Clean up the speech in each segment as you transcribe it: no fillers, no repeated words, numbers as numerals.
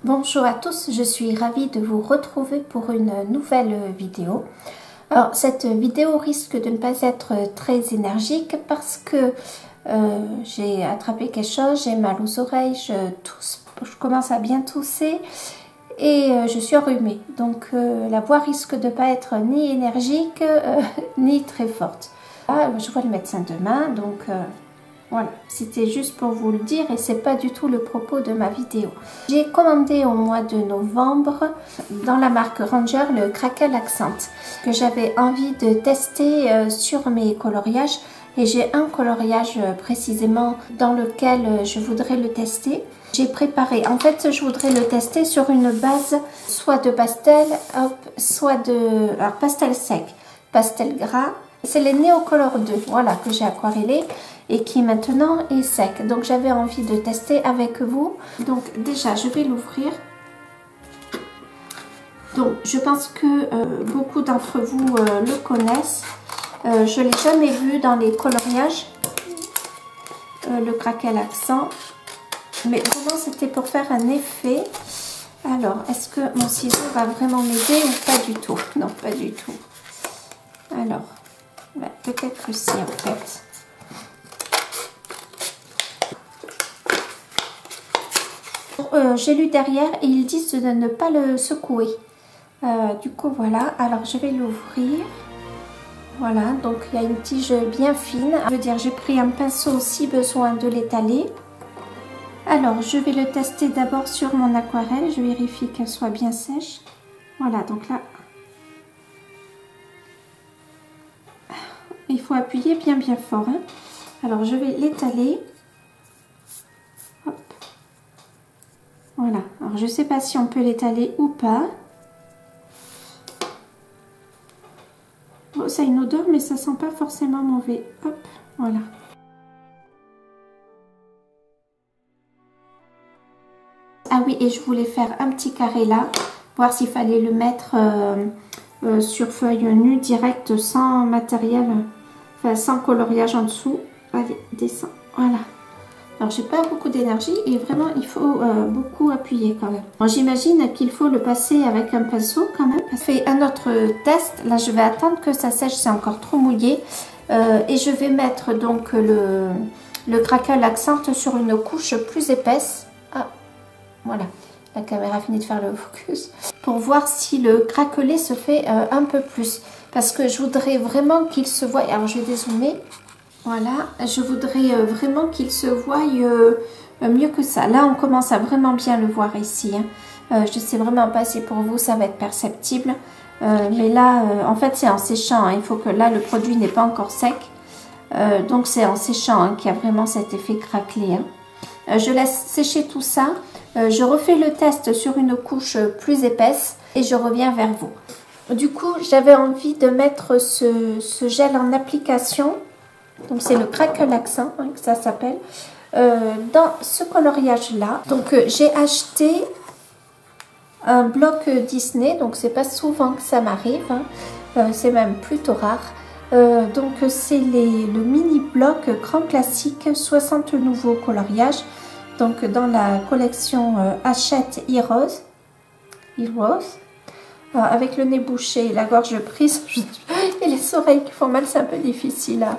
Bonjour à tous, je suis ravie de vous retrouver pour une nouvelle vidéo. Alors cette vidéo risque de ne pas être très énergique parce que j'ai attrapé quelque chose, j'ai mal aux oreilles, je commence à bien tousser et je suis enrhumée. Donc la voix risque de ne pas être ni énergique ni très forte. Ah, je vois le médecin demain, donc voilà, c'était juste pour vous le dire et c'est pas du tout le propos de ma vidéo. J'ai commandé au mois de novembre dans la marque Ranger le Crackle Accent que j'avais envie de tester sur mes coloriages et j'ai un coloriage précisément dans lequel je voudrais le tester. J'ai préparé, en fait je voudrais le tester sur une base soit de pastel, soit de pastel sec, pastel gras. C'est les Neocolor 2, voilà, que j'ai aquarellé et qui maintenant est sec. Donc j'avais envie de tester avec vous. Donc déjà je vais l'ouvrir. Donc je pense que beaucoup d'entre vous le connaissent. Je ne l'ai jamais vu dans les coloriages, le Crackle Accent. Mais vraiment c'était pour faire un effet. Alors est-ce que mon ciseau va vraiment m'aider ou pas du tout? Non, pas du tout. Alors, ouais, peut-être que si en fait. J'ai lu derrière et ils disent de ne pas le secouer. Du coup voilà, alors je vais l'ouvrir. Voilà, donc il y a une tige bien fine. Je veux dire, j'ai pris un pinceau si besoin de l'étaler. Alors je vais le tester d'abord sur mon aquarelle. Je vérifie qu'elle soit bien sèche. Voilà, donc là, il faut appuyer bien fort. Hein. Alors je vais l'étaler. Voilà, alors je ne sais pas si on peut l'étaler ou pas. Bon, ça a une odeur, mais ça sent pas forcément mauvais. Hop, voilà. Ah oui, et je voulais faire un petit carré là, voir s'il fallait le mettre sur feuille nue, direct, sans matériel, enfin sans coloriage en dessous. Allez, descends, voilà. Alors j'ai pas beaucoup d'énergie et vraiment il faut beaucoup appuyer quand même. J'imagine qu'il faut le passer avec un pinceau quand même. Je fais un autre test. Là je vais attendre que ça sèche, c'est encore trop mouillé. Et je vais mettre donc le Crackle Accent sur une couche plus épaisse. Ah, voilà, la caméra finit de faire le focus. Pour voir si le craquelé se fait un peu plus. Parce que je voudrais vraiment qu'il se voie. Alors je vais dézoomer. Voilà, je voudrais vraiment qu'il se voie mieux que ça. Là, on commence à vraiment bien le voir ici. Hein. Je ne sais vraiment pas si pour vous, ça va être perceptible. Mais là, en fait, c'est en séchant. Hein. Il faut que là, le produit n'est pas encore sec. Donc, c'est en séchant hein, qu'il y a vraiment cet effet craquelé. Hein. Je laisse sécher tout ça. Je refais le test sur une couche plus épaisse et je reviens vers vous. Du coup, j'avais envie de mettre ce gel en application. Donc c'est le Crackle Accent hein, que ça s'appelle. Dans ce coloriage là, donc j'ai acheté un bloc Disney, donc c'est pas souvent que ça m'arrive, hein. C'est même plutôt rare. Donc c'est le mini bloc grand classique 60 nouveaux coloriages. Donc dans la collection Hachette Heroes. Avec le nez bouché, la gorge prise et les oreilles qui font mal, c'est un peu difficile à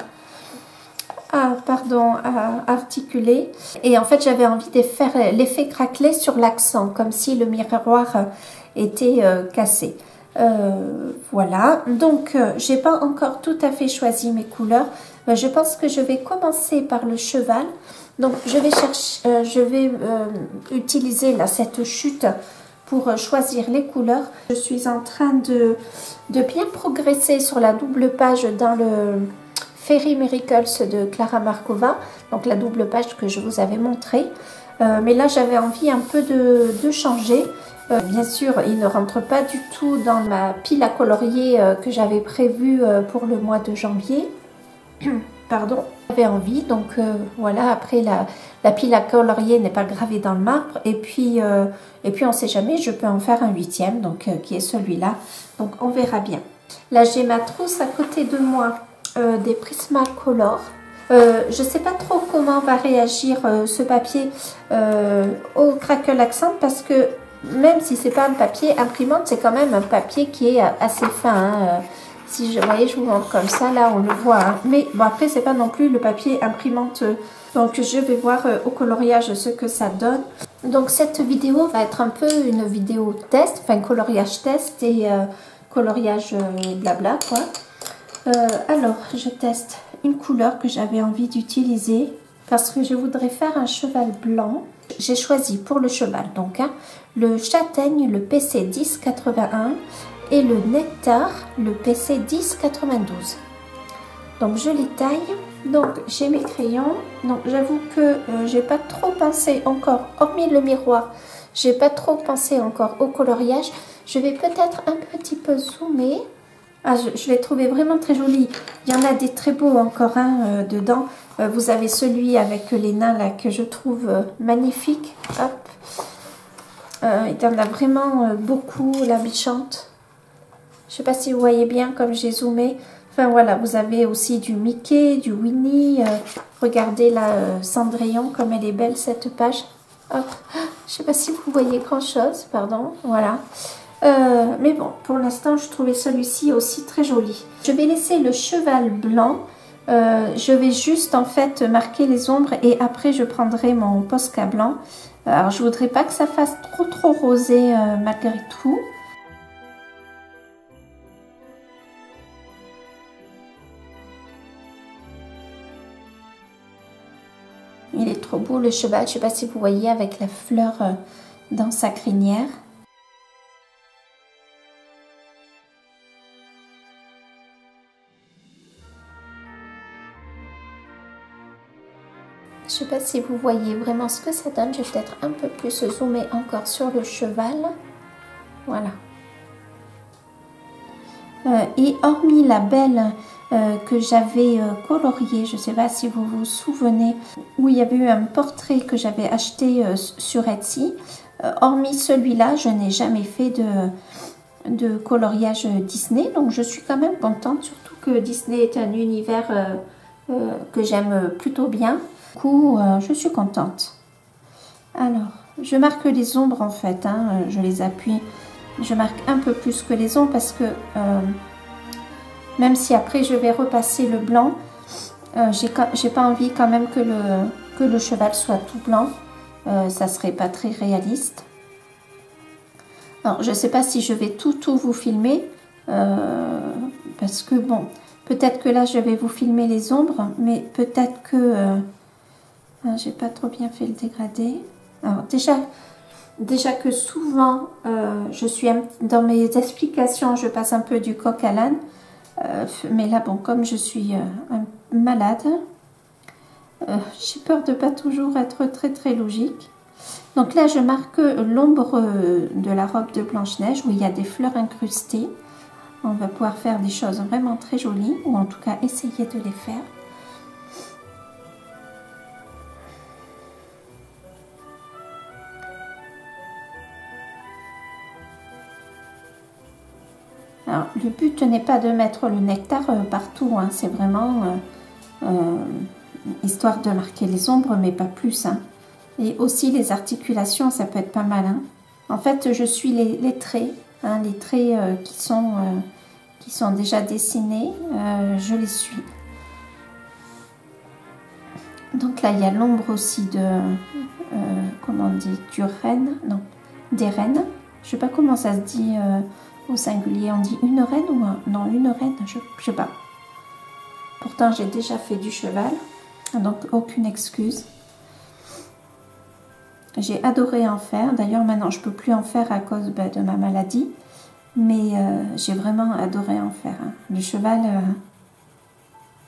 articuler. Et en fait, j'avais envie de faire l'effet craquelé sur l'accent, comme si le miroir était cassé. Voilà, donc j'ai pas encore tout à fait choisi mes couleurs. Je pense que je vais commencer par le cheval. Donc je vais utiliser là cette chute pour choisir les couleurs. Je suis en train de bien progresser sur la double page dans le Fairy Miracles de Clara Markova, donc la double page que je vous avais montrée. Mais là j'avais envie un peu de changer. Bien sûr, il ne rentre pas du tout dans ma pile à colorier que j'avais prévue pour le mois de janvier. Pardon, j'avais envie, donc voilà, après la pile à colorier n'est pas gravée dans le marbre, et puis on ne sait jamais, je peux en faire un 8e, donc qui est celui-là, donc on verra bien. Là j'ai ma trousse à côté de moi, des Prismacolor. Je ne sais pas trop comment va réagir ce papier au Crackle Accent parce que même si c'est pas un papier imprimante, c'est quand même un papier qui est assez fin. Hein. Si je, vous voyez, je vous montre comme ça, là on le voit. Hein. Mais bon, après, c'est pas non plus le papier imprimante. Donc je vais voir au coloriage ce que ça donne. Donc cette vidéo va être un peu une vidéo test, enfin coloriage test et coloriage blabla quoi. Alors je teste une couleur que j'avais envie d'utiliser parce que je voudrais faire un cheval blanc. J'ai choisi pour le cheval donc hein, le châtaigne, le PC 1081 et le nectar, le PC 1092. Donc je les taille. Donc j'ai mes crayons. Donc j'avoue que j'ai pas trop pensé encore, hormis le miroir, j'ai pas trop pensé encore au coloriage. Je vais peut-être un petit peu zoomer. Ah, je l'ai trouvé vraiment très joli. Il y en a des très beaux encore hein, dedans. Vous avez celui avec les nains là que je trouve magnifique. Hop. Il y en a vraiment beaucoup. La méchante. Je sais pas si vous voyez bien comme j'ai zoomé. Enfin voilà, vous avez aussi du Mickey, du Winnie. Regardez là, Cendrillon, comme elle est belle cette page. Hop. Je sais pas si vous voyez grand chose, pardon. Voilà. Mais bon, pour l'instant, je trouvais celui-ci aussi très joli. Je vais laisser le cheval blanc. Je vais juste en fait marquer les ombres et après je prendrai mon Posca blanc. Alors je voudrais pas que ça fasse trop rosé malgré tout. Il est trop beau le cheval, je sais pas si vous voyez avec la fleur dans sa crinière. Je sais pas si vous voyez vraiment ce que ça donne. Je vais peut-être un peu plus zoomer encore sur le cheval. Voilà. Et hormis la belle que j'avais coloriée, je ne sais pas si vous vous souvenez, où il y avait eu un portrait que j'avais acheté sur Etsy. Hormis celui-là, je n'ai jamais fait de coloriage Disney. Donc je suis quand même contente, surtout que Disney est un univers que j'aime plutôt bien. Du coup, je suis contente. Alors, je marque les ombres en fait, hein, je les appuie. Je marque un peu plus que les ombres parce que même si après je vais repasser le blanc, j'ai pas envie quand même que le cheval soit tout blanc. Ça serait pas très réaliste. Alors, je sais pas si je vais tout vous filmer parce que bon, peut-être que là je vais vous filmer les ombres, mais peut-être que j'ai pas trop bien fait le dégradé. Alors déjà que souvent je suis dans mes explications, je passe un peu du coq à l'âne. Mais là bon, comme je suis malade, j'ai peur de pas toujours être très logique. Donc là je marque l'ombre de la robe de Blanche-Neige où il y a des fleurs incrustées. On va pouvoir faire des choses vraiment très jolies, ou en tout cas essayer de les faire. Alors, le but n'est pas de mettre le nectar partout, hein, c'est vraiment histoire de marquer les ombres, mais pas plus. Hein. Et aussi les articulations, ça peut être pas mal. Hein. En fait, je suis les traits, hein, les traits qui sont déjà dessinés, je les suis. Donc là, il y a l'ombre aussi de, comment on dit, du renne, non, des rennes. Je sais pas comment ça se dit au singulier, on dit une reine ou non, une reine, je sais pas. Pourtant, j'ai déjà fait du cheval, donc aucune excuse. J'ai adoré en faire. D'ailleurs, maintenant, je peux plus en faire à cause de ma maladie. Mais j'ai vraiment adoré en faire. Hein. Le cheval,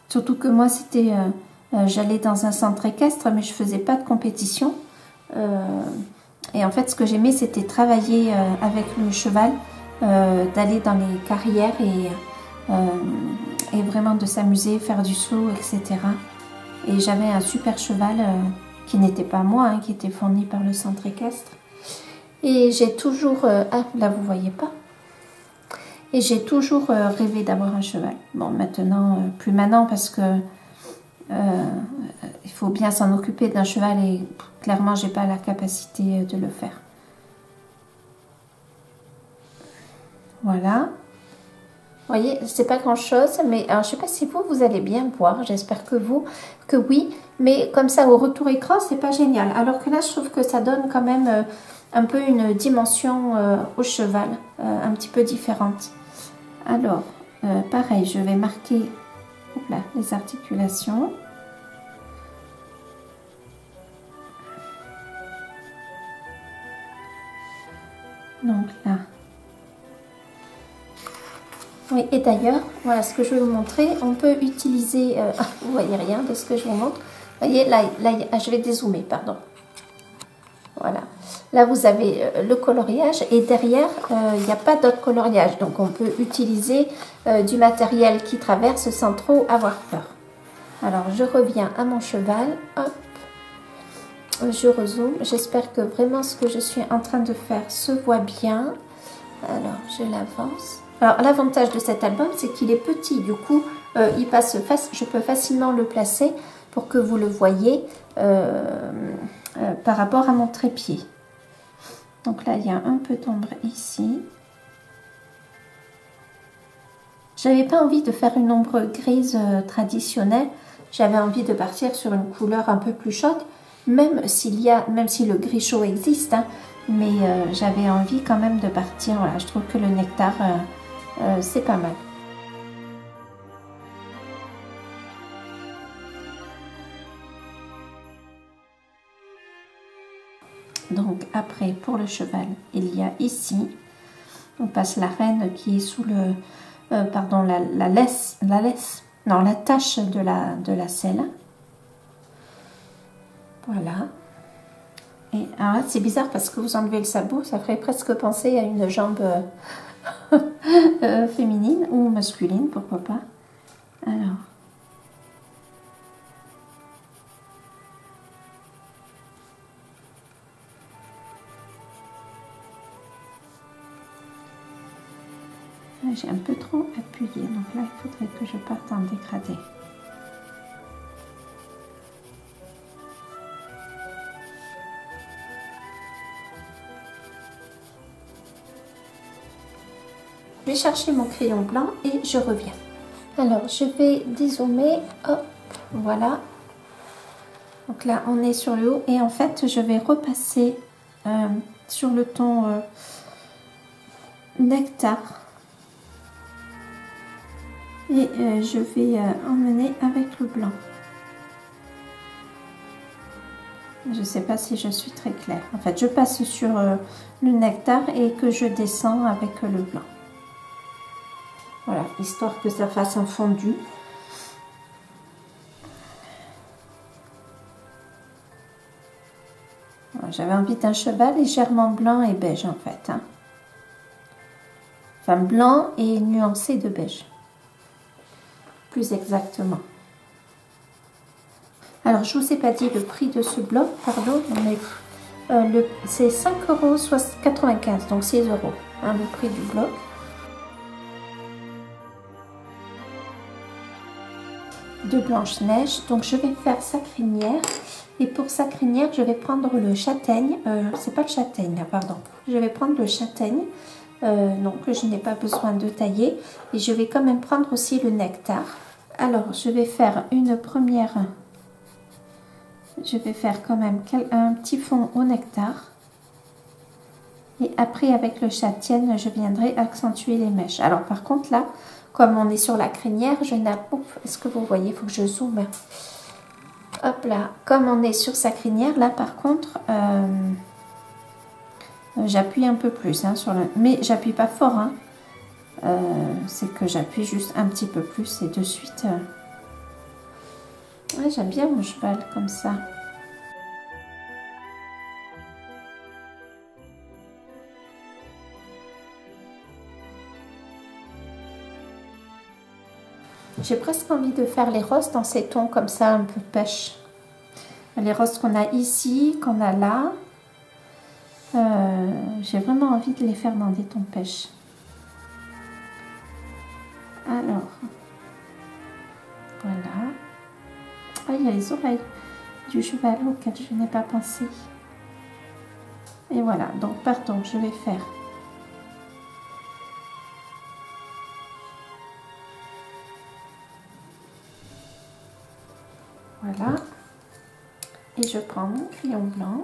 surtout que moi, c'était... j'allais dans un centre équestre, mais je faisais pas de compétition. Et en fait, ce que j'aimais, c'était travailler avec le cheval, d'aller dans les carrières et vraiment de s'amuser, faire du saut, etc. Et j'avais un super cheval qui n'était pas moi, hein, qui était fourni par le centre équestre. Et j'ai toujours... ah, là, vous voyez pas. Et j'ai toujours rêvé d'avoir un cheval. Bon, maintenant, plus maintenant, parce que il faut bien s'en occuper d'un cheval et clairement, j'ai pas la capacité de le faire. Voilà. Vous voyez, c'est pas grand chose, mais alors, je sais pas si vous allez bien voir. J'espère que oui. Mais comme ça, au retour écran, c'est pas génial. Alors que là, je trouve que ça donne quand même un peu une dimension au cheval, un petit peu différente. Alors, pareil, je vais marquer là, les articulations. Donc là. Oui, et d'ailleurs, voilà ce que je vais vous montrer. On peut utiliser, vous voyez rien de ce que je vous montre. Vous voyez, là je vais dézoomer, pardon. Voilà. Là, vous avez le coloriage et derrière, il n'y a pas d'autre coloriage. Donc, on peut utiliser du matériel qui traverse sans trop avoir peur. Alors, je reviens à mon cheval. Hop. Je rezoome. J'espère que vraiment ce que je suis en train de faire se voit bien. Alors, je l'avance. Alors, l'avantage de cet album, c'est qu'il est petit. Du coup, je peux facilement le placer pour que vous le voyez par rapport à mon trépied. Donc là, il y a un peu d'ombre ici. J'avais pas envie de faire une ombre grise traditionnelle. J'avais envie de partir sur une couleur un peu plus chaude, même si le gris chaud existe, hein, mais j'avais envie quand même de partir. Voilà, je trouve que le nectar, c'est pas mal. Donc après, pour le cheval, il y a ici, on passe la reine qui est sous le, pardon, la tache de la selle. Voilà. Et alors c'est bizarre parce que vous enlevez le sabot, ça ferait presque penser à une jambe féminine ou masculine, pourquoi pas. Alors. J'ai un peu trop appuyé, donc là il faudrait que je parte en dégradé. Je vais chercher mon crayon blanc et je reviens. Alors je vais dézoomer, hop, voilà. Donc là on est sur le haut et en fait je vais repasser sur le ton nectar. Et je vais emmener avec le blanc. Je ne sais pas si je suis très claire. En fait, je passe sur le nectar et que je descends avec le blanc. Voilà, histoire que ça fasse un fondu. Voilà, j'avais envie d'un cheval légèrement blanc et beige en fait. Hein. Enfin, blanc et nuancé de beige. Plus exactement. Alors, je ne vous ai pas dit le prix de ce bloc, pardon, mais c'est 5,95 €, donc 6 €, hein, le prix du bloc. De Blanche-Neige, donc je vais faire sa crinière. Et pour sa crinière, je vais prendre le châtaigne, c'est pas le châtaigne là, pardon. Je vais prendre le châtaigne, donc je n'ai pas besoin de tailler. Et je vais quand même prendre aussi le nectar. Alors, je vais faire une première... Je vais faire quand même un petit fond au nectar. Et après, avec le châtaigne, je viendrai accentuer les mèches. Alors, par contre, là, comme on est sur la crinière, je n'ai pas... Est-ce que vous voyez? Il faut que je zoome. Hop là. Comme on est sur sa crinière, là, par contre, j'appuie un peu plus. Hein, sur le... Mais j'appuie pas fort. Hein. C'est que j'appuie juste un petit peu plus et de suite... Ouais, j'aime bien mon cheval comme ça. J'ai presque envie de faire les roses dans ces tons comme ça, un peu pêche. Les roses qu'on a ici, qu'on a là. J'ai vraiment envie de les faire dans des tons pêche. Alors, voilà. Ah, il y a les oreilles du cheval auquel je n'ai pas pensé. Et voilà, donc pardon, je vais faire Voilà. Et je prends mon crayon blanc.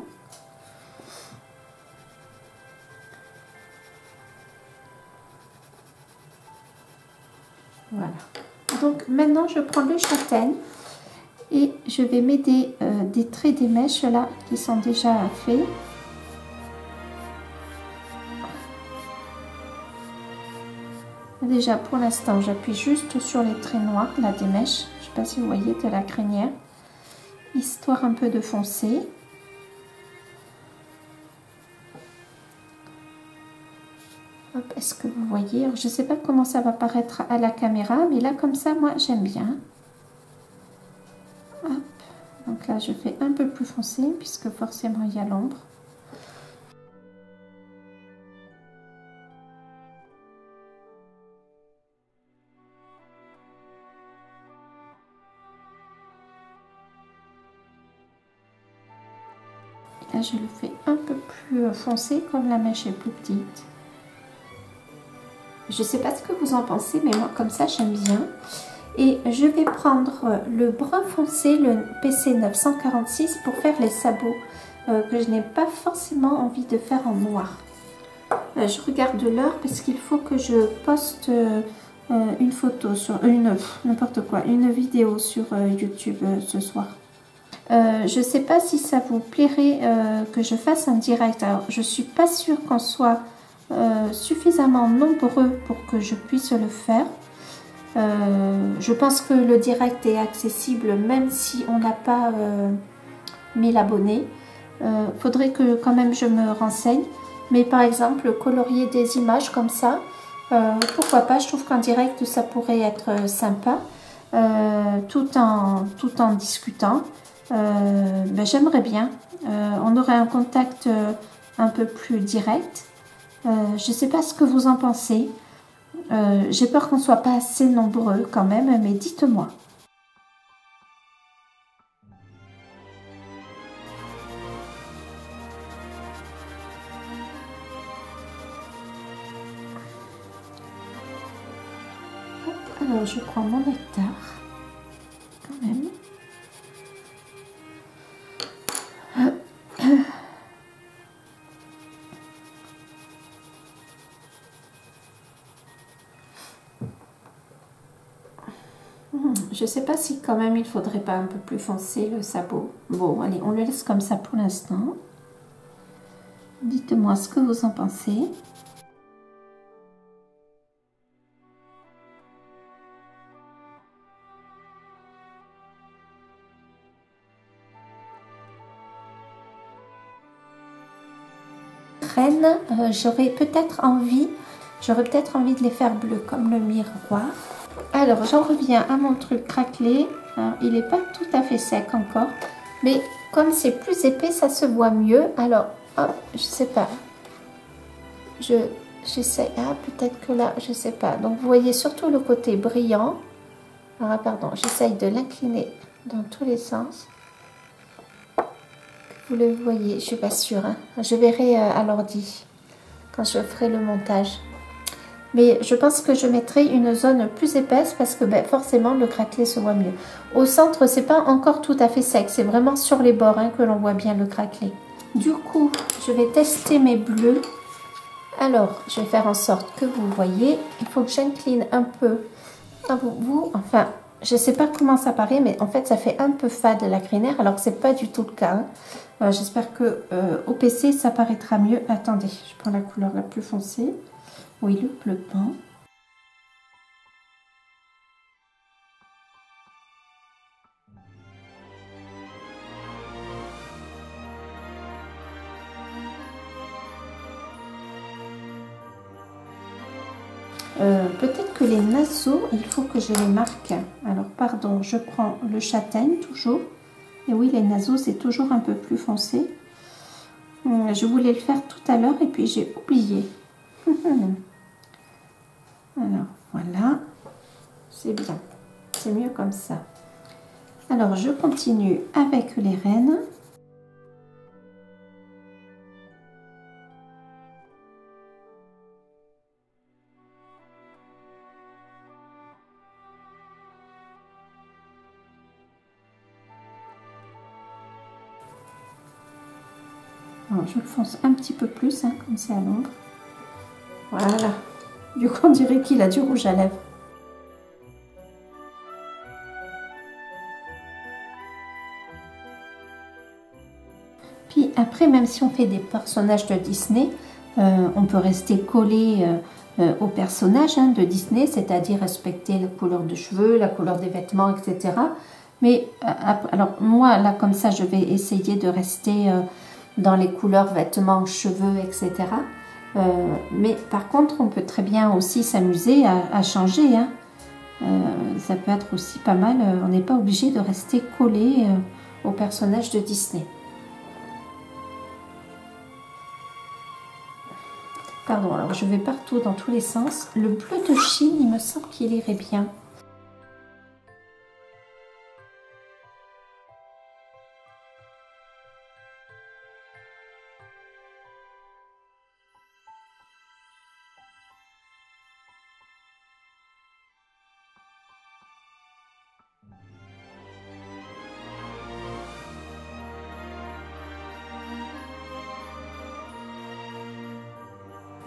Voilà. Donc maintenant je prends le châtaigne et je vais m'aider des traits des mèches là qui sont déjà faits. Déjà pour l'instant j'appuie juste sur les traits noirs là des mèches. Je ne sais pas si vous voyez de la crinière. Histoire un peu de foncer. Est-ce que vous voyez? Je ne sais pas comment ça va paraître à la caméra, mais là comme ça, moi j'aime bien. Hop. Donc là je fais un peu plus foncé puisque forcément il y a l'ombre. Là je le fais un peu plus foncé comme la mèche est plus petite. Je ne sais pas ce que vous en pensez, mais moi comme ça j'aime bien. Et je vais prendre le brun foncé, le PC 946 pour faire les sabots que je n'ai pas forcément envie de faire en noir. Je regarde l'heure parce qu'il faut que je poste une photo sur n'importe quoi, une vidéo sur YouTube ce soir. Je ne sais pas si ça vous plairait que je fasse un direct. Alors, je ne suis pas sûre qu'on soit suffisamment nombreux pour que je puisse le faire. Je pense que le direct est accessible même si on n'a pas 1000 abonnés. Faudrait que quand même je me renseigne. Mais par exemple, colorier des images comme ça, pourquoi pas, je trouve qu'en direct ça pourrait être sympa, tout en discutant. Ben, j'aimerais bien, on aurait un contact un peu plus direct. Je ne sais pas ce que vous en pensez. J'ai peur qu'on ne soit pas assez nombreux quand même, mais dites-moi. Alors je prends mon nectar quand même. Je ne sais pas si quand même il faudrait pas un peu plus foncé le sabot. Bon, allez, on le laisse comme ça pour l'instant. Dites-moi ce que vous en pensez. Reine, j'aurais peut-être envie de les faire bleus comme le miroir. Alors j'en reviens à mon truc craquelé. Alors, il n'est pas tout à fait sec encore, mais comme c'est plus épais, ça se voit mieux. Alors, hop, je sais pas. J'essaie. Ah, peut-être que là, je sais pas. Donc vous voyez surtout le côté brillant. Ah, pardon, j'essaye de l'incliner dans tous les sens. Vous le voyez, je suis pas sûre. Hein. Je verrai à l'ordi quand je ferai le montage. Mais je pense que je mettrai une zone plus épaisse parce que ben, forcément le craquelé se voit mieux. Au centre, c'est pas encore tout à fait sec. C'est vraiment sur les bords hein, que l'on voit bien le craquelé. Du coup, je vais tester mes bleus. Alors, je vais faire en sorte que vous voyez. Il faut que j'incline un peu. Enfin, je sais pas comment ça paraît, mais en fait, ça fait un peu fade la crinière, alors que c'est pas du tout le cas. Hein. J'espère que au PC, ça paraîtra mieux. Attendez, je prends la couleur la plus foncée. Oui, le bleu pan. Peut-être que les naseaux, il faut que je les marque. Alors, pardon, je prends le châtaigne toujours. Et oui, les naseaux, c'est toujours un peu plus foncé. Je voulais le faire tout à l'heure et puis j'ai oublié. Alors, voilà. C'est bien. C'est mieux comme ça. Alors, je continue avec les rennes. Alors, je le fonce un petit peu plus, hein, comme c'est à l'ombre. Voilà. Du coup, on dirait qu'il a du rouge à lèvres. Puis après, même si on fait des personnages de Disney, on peut rester collé au personnage de Disney, c'est-à-dire respecter la couleur de cheveux, la couleur des vêtements, etc. Mais alors moi, là, comme ça, je vais essayer de rester dans les couleurs vêtements, cheveux, etc. Mais par contre, on peut très bien aussi s'amuser à changer. Hein. Ça peut être aussi pas mal. On n'est pas obligé de rester collé au personnage de Disney. Pardon, alors je vais partout dans tous les sens. Le bleu de Chine, il me semble qu'il irait bien.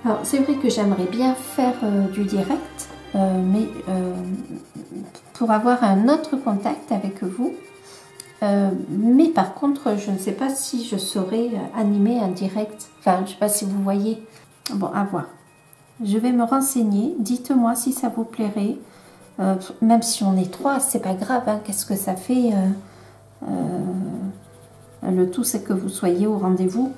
Alors, c'est vrai que j'aimerais bien faire du direct, mais pour avoir un autre contact avec vous. Mais par contre, je ne sais pas si je saurais animer un direct. Enfin, je ne sais pas si vous voyez. Bon, à voir. Je vais me renseigner. Dites-moi si ça vous plairait. Même si on est 3, c'est pas grave. Hein, qu'est-ce que ça fait le tout, c'est que vous soyez au rendez-vous.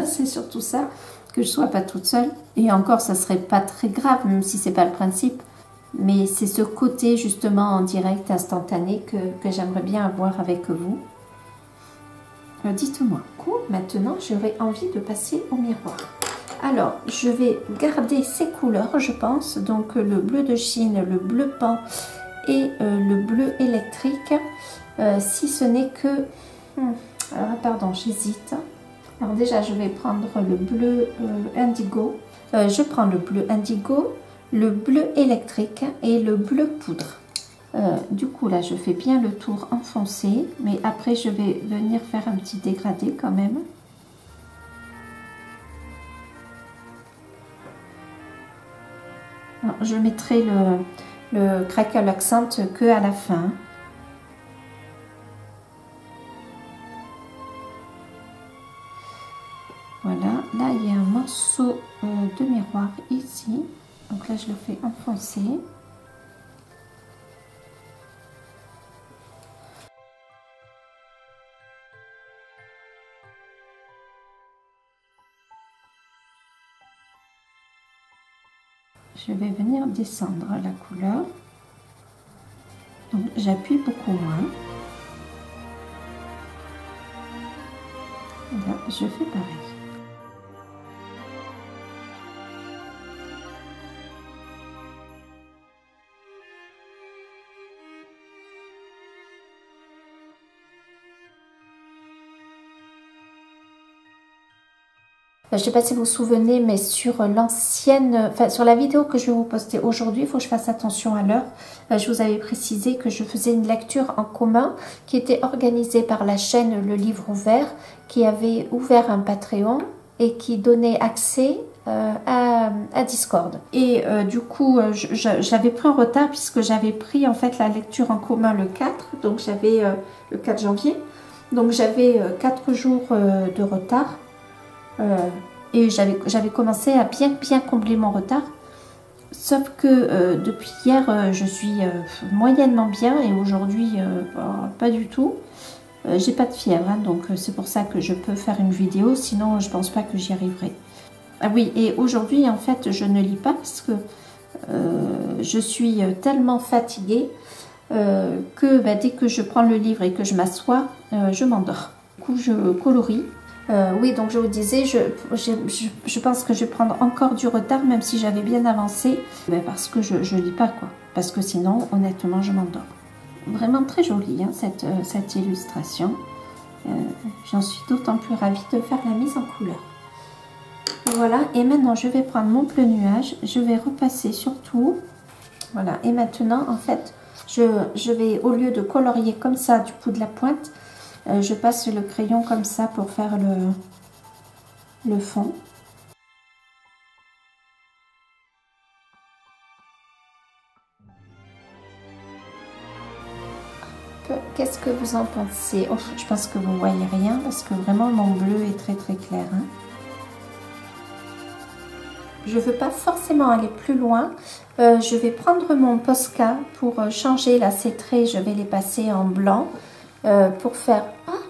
C'est surtout ça. Que je sois pas toute seule. Et encore, ça serait pas très grave, même si c'est pas le principe. Mais c'est ce côté justement en direct, instantané, que j'aimerais bien avoir avec vous. Dites-moi. Maintenant, j'aurais envie de passer au miroir. Alors, je vais garder ces couleurs, je pense. Donc, le bleu de Chine, le bleu pan et le bleu électrique. Si ce n'est que... alors, pardon, j'hésite. Alors déjà, je vais prendre le bleu indigo. Je prends le bleu indigo, le bleu électrique et le bleu poudre. Du coup, là, je fais bien le tour en foncé. Mais après, je vais venir faire un petit dégradé quand même. Alors, je mettrai le crackle accent que à la fin. Voilà, là il y a un morceau de miroir ici, donc là je le fais enfoncer. Je vais venir descendre la couleur, donc j'appuie beaucoup moins. Là je fais pareil. Je ne sais pas si vous vous souvenez, mais sur l'ancienne, enfin sur la vidéo que je vais vous poster aujourd'hui, il faut que je fasse attention à l'heure. Je vous avais précisé que je faisais une lecture en commun qui était organisée par la chaîne Le Livre Ouvert, qui avait ouvert un Patreon et qui donnait accès à Discord. Et du coup, j'avais pris un retard puisque j'avais pris en fait la lecture en commun le 4, donc j'avais le 4 janvier. Donc j'avais 4 jours de retard. Et j'avais commencé à bien combler mon retard, sauf que depuis hier je suis moyennement bien et aujourd'hui pas du tout. J'ai pas de fièvre, hein, donc c'est pour ça que je peux faire une vidéo, sinon je pense pas que j'y arriverai. Ah oui, et aujourd'hui en fait je ne lis pas parce que je suis tellement fatiguée que dès que je prends le livre et que je m'assois, je m'endors. Du coup je colorie. Oui, donc je vous disais, je pense que je vais prendre encore du retard, même si j'avais bien avancé, parce que je lis pas, quoi. Parce que sinon, honnêtement, je m'endors. Vraiment très jolie, hein, cette illustration. J'en suis d'autant plus ravie de faire la mise en couleur. Voilà, et maintenant, je vais prendre mon bleu nuage, je vais repasser sur tout. Voilà, et maintenant, en fait, je vais, au lieu de colorier comme ça, du bout de la pointe, je passe le crayon comme ça pour faire le fond. Qu'est-ce que vous en pensez? Oh, je pense que vous voyez rien parce que vraiment mon bleu est très très clair. Hein. Je ne veux pas forcément aller plus loin. Je vais prendre mon Posca pour changer là, ces traits. Je vais les passer en blanc pour faire... Ah,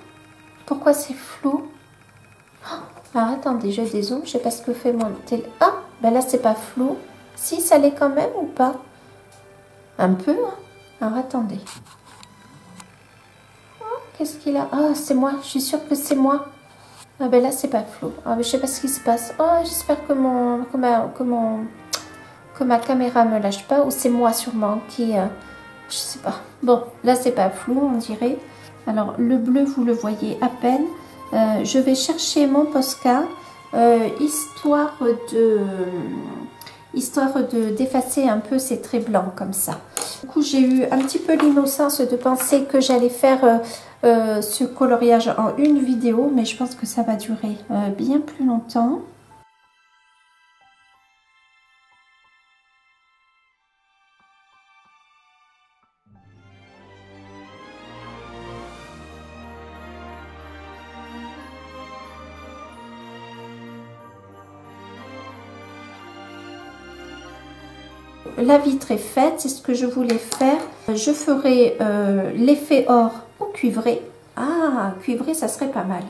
pourquoi c'est flou? Alors attendez, je dézoome. Je sais pas ce que fait mon télé. Ah, ben là c'est pas flou. Si, ça l'est quand même ou pas? Un peu. Hein. Alors attendez. Qu'est-ce qu'il a? Ah, c'est moi. Je suis sûre que c'est moi. Ah ben là c'est pas flou. Ah ben je sais pas ce qui se passe. Oh, j'espère que ma caméra me lâche pas, ou c'est moi sûrement qui je sais pas. Bon, là c'est pas flou on dirait. Alors le bleu vous le voyez à peine. Je vais chercher mon Posca histoire d'effacer un peu ces traits blancs comme ça. Du coup j'ai eu un petit peu l'innocence de penser que j'allais faire ce coloriage en une vidéo, mais je pense que ça va durer bien plus longtemps. La vitre est faite, c'est ce que je voulais faire. Je ferai l'effet or au cuivré. Ah, cuivré, ça serait pas mal.